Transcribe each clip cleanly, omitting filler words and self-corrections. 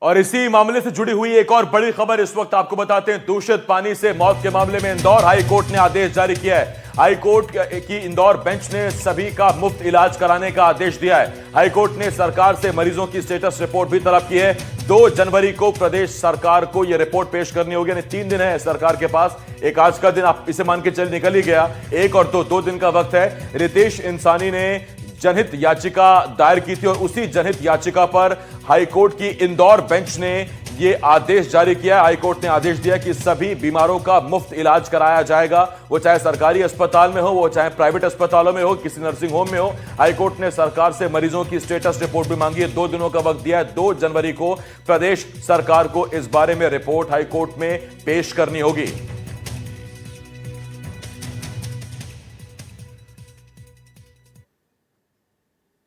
और इसी मामले से जुड़ी हुई एक और बड़ी खबर इस वक्त आपको बताते हैं। दूषित पानी से मौत के मामले में इंदौर हाई कोर्ट ने आदेश जारी किया है। हाई कोर्ट की इंदौर बेंच ने सभी का मुफ्त इलाज कराने का आदेश दिया है। हाई कोर्ट ने सरकार से मरीजों की स्टेटस रिपोर्ट भी तलब की है। 2 जनवरी को प्रदेश सरकार को यह रिपोर्ट पेश करनी होगी। यानी 3 दिन है सरकार के पास। एक आज का दिन आप इसे मान के चल निकल ही गया, 1 और 2 दिन का वक्त है। रितेश इंसानी ने जनहित याचिका दायर की थी और उसी जनहित याचिका पर हाईकोर्ट की इंदौर बेंच ने यह आदेश जारी किया। हाईकोर्ट ने आदेश दिया कि सभी बीमारों का मुफ्त इलाज कराया जाएगा, वो चाहे सरकारी अस्पताल में हो, वो चाहे प्राइवेट अस्पतालों में हो, किसी नर्सिंग होम में हो। हाईकोर्ट ने सरकार से मरीजों की स्टेटस रिपोर्ट भी मांगी है। 2 दिनों का वक्त दिया है। 2 जनवरी को प्रदेश सरकार को इस बारे में रिपोर्ट हाईकोर्ट में पेश करनी होगी।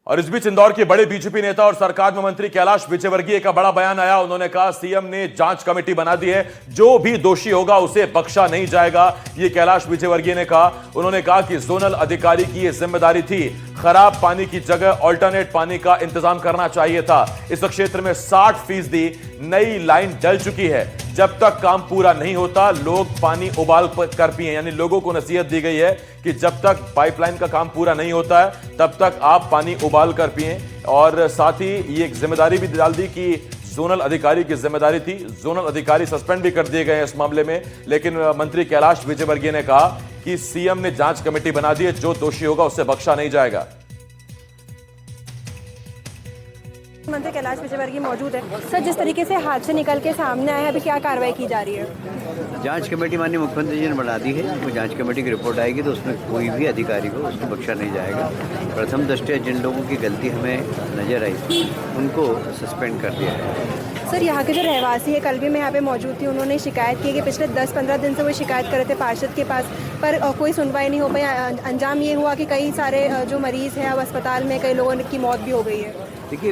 और इस बीच इंदौर के बड़े बीजेपी नेता और सरकार में मंत्री कैलाश विजयवर्गीय का बड़ा बयान आया। उन्होंने कहा सीएम ने जांच कमेटी बना दी है, जो भी दोषी होगा उसे बख्शा नहीं जाएगा। ये कैलाश विजयवर्गीय ने कहा। उन्होंने कहा कि जोनल अधिकारी की यह जिम्मेदारी थी, खराब पानी की जगह ऑल्टरनेट पानी का इंतजाम करना चाहिए था। इस क्षेत्र में 60% नई लाइन डल चुकी है। जब तक काम पूरा नहीं होता लोग पानी उबाल कर पिए। यानी लोगों को नसीहत दी गई है कि जब तक पाइपलाइन का काम पूरा नहीं होता है तब तक आप पानी उबाल कर पिए। और साथ ही ये एक जिम्मेदारी भी डाल दी कि जोनल अधिकारी की जिम्मेदारी थी। जोनल अधिकारी सस्पेंड भी कर दिए गए हैं इस मामले में। लेकिन मंत्री कैलाश विजयवर्गीय ने कहा कि सीएम ने जांच कमेटी बना दी है, जो दोषी होगा उसे बख्शा नहीं जाएगा। मंत्री कैलाश विजयवर्गीय मौजूद है। सर, जिस तरीके से हादसे निकल के सामने आए हैं, अभी क्या कार्रवाई की जा रही है? जांच कमेटी माननीय मुख्यमंत्री जी ने बना दी है। वो जांच कमेटी की रिपोर्ट आएगी तो उसमें कोई भी अधिकारी को उसको बख्शा नहीं जाएगा। प्रथम दृष्टया जिन लोगों की गलती हमें नजर आई उनको सस्पेंड कर दिया है। सर, यहाँ के जो रहवासी है, कल भी मैं यहाँ पे मौजूद थी, उन्होंने शिकायत की कि पिछले 10-15 दिन से वो शिकायत कर रहे थे पार्षद के पास, पर कोई सुनवाई नहीं हो पाई। अंजाम ये हुआ कि कई सारे जो मरीज़ हैं अब अस्पताल में, कई लोगों की मौत भी हो गई है। देखिए,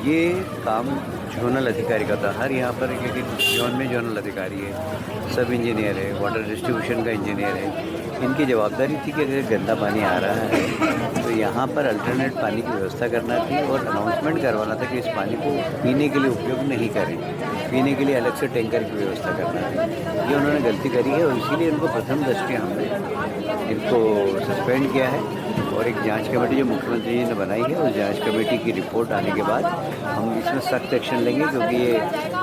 ये काम जोनल अधिकारी का था। हर यहाँ पर क्योंकि जोन में जोनल अधिकारी है, सब इंजीनियर है, वाटर डिस्ट्रीब्यूशन का इंजीनियर है। इनकी जवाबदारी थी कि अगर गंदा पानी आ रहा है तो यहाँ पर अल्टरनेट पानी की व्यवस्था करना थी और अनाउंसमेंट करवाना था कि इस पानी को पीने के लिए उपयोग नहीं करें, पीने के लिए अलग से टैंकर की व्यवस्था करना थी। ये उन्होंने गलती करी है और इसीलिए इनको प्रथम दृष्टया हमने इनको सस्पेंड किया है। और एक जांच कमेटी जो मुख्यमंत्री जी ने बनाई है, उस जांच कमेटी की रिपोर्ट आने के बाद हम इसमें सख्त एक्शन लेंगे, क्योंकि ये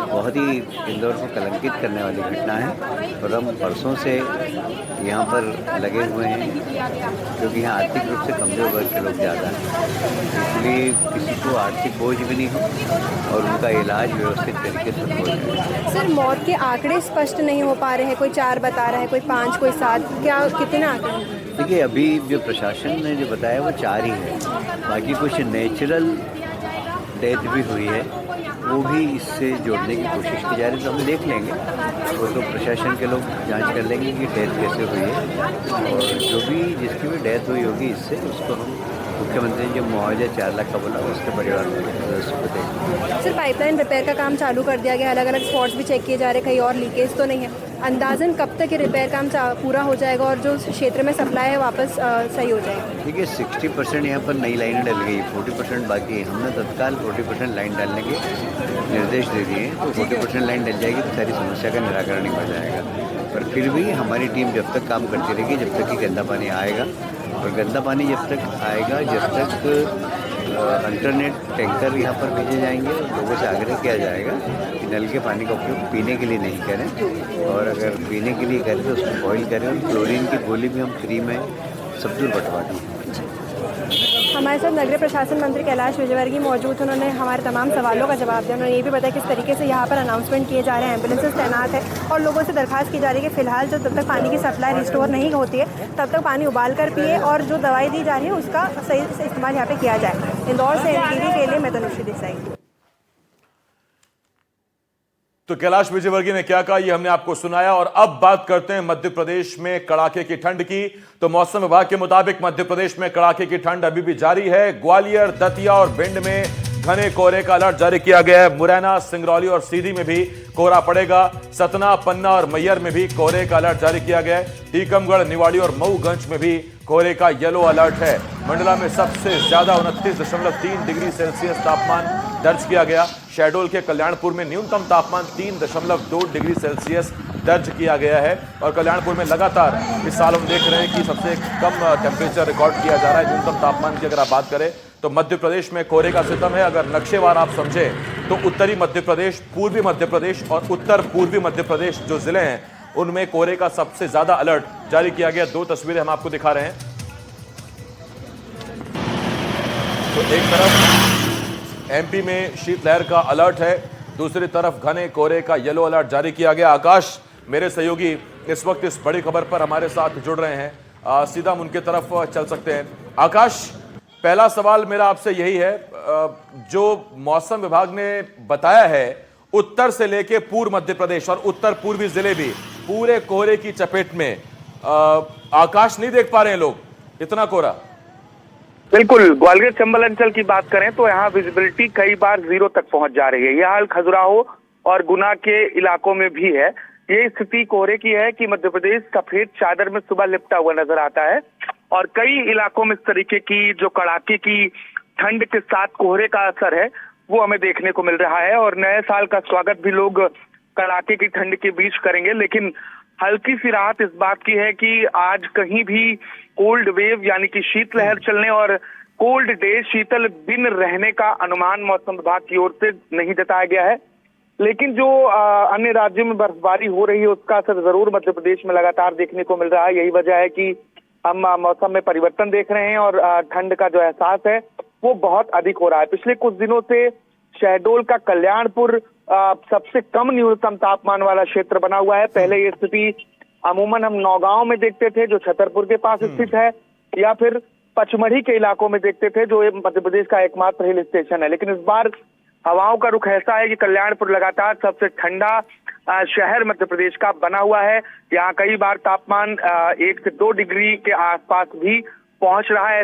बहुत ही इंदौर को कलंकित करने वाली घटना है। और हम परसों से यहाँ पर लगे हुए हैं, क्योंकि यहाँ आर्थिक रूप से कमजोर वर्ग के लोग ज़्यादा हैं, इसलिए किसी को आर्थिक बोझ भी नहीं हो और उनका इलाज व्यवस्थित तरीके से हो जाए। सर, मौत के आंकड़े स्पष्ट नहीं हो पा रहे हैं। कोई 4 बता रहा है, कोई 5, कोई 7, क्या कितने आंकड़े? देखिए, अभी जो प्रशासन ने जो बताया वो 4 ही है। बाकी कुछ नेचुरल डेथ भी हुई है, वो भी इससे जोड़ने की कोशिश की जा रही है। तो हम देख लेंगे, वो तो प्रशासन के लोग जांच कर लेंगे कि डेथ कैसे हुई है। और जो भी जिसकी भी डेथ हुई होगी इससे, उसको हम मुख्यमंत्री जो मुआवजा 4 लाख का बोला उसके परिवार में सदस्य को देंगे। सर, पाइपलाइन रिपेयर का काम चालू कर दिया गया, अलग अलग स्पॉट्स भी चेक किए जा रहे, कहीं और लीकेज तो नहीं है? अंदाजन कब तक ये रिपेयर काम पूरा हो जाएगा और जो क्षेत्र में सप्लाई है वापस सही हो जाएगा? देखिए, 60% यहाँ पर नई लाइनें डल गई, 40% बाकी है। हमने तत्काल 40% लाइन डालने के निर्देश दे दिए हैं। तो 40% लाइन डल जाएगी तो सारी समस्या का निराकरण हो जाएगा। पर फिर भी हमारी टीम जब तक काम करती रहेगी, जब तक कि गंदा पानी आएगा। और गंदा पानी जब तक आएगा, जब तक अल्टरनेट टैंकर यहाँ पर भेजे जाएंगे। लोगों से आग्रह किया जाएगा कि नल के पानी का उपयोग पीने के लिए नहीं करें, और अगर पीने के लिए करें तो उसको बॉईल करें। और क्लोरीन की गोली भी हम फ्री में सब दूर बंटवा दी। हमारे साथ नगरीय प्रशासन मंत्री कैलाश विजयवर्गीय मौजूद। उन्होंने हमारे तमाम सवालों का जवाब दिया। उन्होंने ये भी बताया किस तरीके से यहाँ पर अनाउंसमेंट किए जा रहे हैं, एम्बुलेंसेस तैनात है और लोगों से दरखास्त की जा रही है कि फिलहाल जब तक पानी की सप्लाई रिस्टोर नहीं होती है तब तक पानी उबाल कर पिए और जो दवाई दी जा रही है उसका सही से इस्तेमाल यहाँ पे किया जाए। इंदौर से NTV के लिए मैं तनुश्री देसाई। तो कैलाश विजयवर्गीय ने क्या कहा ये हमने आपको सुनाया। और अब बात करते हैं मध्य प्रदेश में कड़ाके की ठंड की। तो मौसम विभाग के मुताबिक मध्य प्रदेश में कड़ाके की ठंड अभी भी जारी है। ग्वालियर, दतिया और भिंड में घने कोहरे का अलर्ट जारी किया गया है। मुरैना, सिंगरौली और सीधी में भी कोहरा पड़ेगा। सतना, पन्ना और मैयर में भी कोहरे का अलर्ट जारी किया गया है। टीकमगढ़, निवाड़ी और मऊगंज में भी कोहरे का येलो अलर्ट है। मंडला में सबसे ज्यादा 29.3 डिग्री सेल्सियस तापमान दर्ज किया गया। शहडोल के कल्याणपुर में न्यूनतम तापमान 3.2 डिग्री सेल्सियस दर्ज किया गया है। और कल्याणपुर में लगातार इस साल हम देख रहे हैं कि सबसे कम टेम्परेचर रिकॉर्ड किया जा रहा है। न्यूनतम तापमान की अगर आप बात करें तो मध्य प्रदेश में कोहरे का सितम है। अगर नक्शेवार आप समझें तो उत्तरी मध्य प्रदेश, पूर्वी मध्य प्रदेश और उत्तर पूर्वी मध्य प्रदेश जो जिले हैं उनमें कोहरे का सबसे ज्यादा अलर्ट जारी किया गया। दो तस्वीरें हम आपको दिखा रहे हैं। तो एक तरफ एमपी में शीतलहर का अलर्ट है, दूसरी तरफ घने कोहरे का येलो अलर्ट जारी किया गया। आकाश, मेरे सहयोगी इस वक्त इस बड़ी खबर पर हमारे साथ जुड़ रहे हैं। सीधा हम उनके तरफ चल सकते हैं। आकाश, पहला सवाल मेरा आपसे यही है, जो मौसम विभाग ने बताया है उत्तर से लेके पूर्व मध्य प्रदेश और उत्तर पूर्वी जिले भी पूरे कोहरे की चपेट में, आकाश नहीं देख पा रहे हैं लोग, इतना कोहरा। बिल्कुल, ग्वालियर चंबल अंचल की बात करें तो यहाँ विजिबिलिटी कई बार 0 तक पहुंच जा रही है। यह हाल खजुराहो और गुना के इलाकों में भी है। ये स्थिति कोहरे की है कि मध्य प्रदेश सफेद चादर में सुबह लिपटा हुआ नजर आता है और कई इलाकों में इस तरीके की जो कड़ाके की ठंड के साथ कोहरे का असर है वो हमें देखने को मिल रहा है। और नए साल का स्वागत भी लोग कड़ाके की ठंड के बीच करेंगे, लेकिन हल्की सी राहत इस बात की है कि आज कहीं भी कोल्ड वेव यानी कि शीतलहर चलने और कोल्ड डे, शीतल दिन रहने का अनुमान मौसम विभाग की ओर से नहीं जताया गया है। लेकिन जो अन्य राज्यों में बर्फबारी हो रही है उसका असर जरूर मध्य प्रदेश में लगातार देखने को मिल रहा है। यही वजह है कि हम मौसम में परिवर्तन देख रहे हैं और ठंड का जो एहसास है वो बहुत अधिक हो रहा है। पिछले कुछ दिनों से शहडोल का कल्याणपुर सबसे कम न्यूनतम तापमान वाला क्षेत्र बना हुआ है। पहले ये स्थिति अमूमन हम नौगांव में देखते थे जो छतरपुर के पास स्थित है, या फिर पचमढ़ी के इलाकों में देखते थे जो मध्य प्रदेश का एकमात्र हिल स्टेशन है। लेकिन इस बार हवाओं का रुख ऐसा है कि कल्याणपुर लगातार सबसे ठंडा शहर मध्य प्रदेश का बना हुआ है। यहाँ कई बार तापमान 1 से 2 डिग्री के आसपास भी पहुंच रहा है।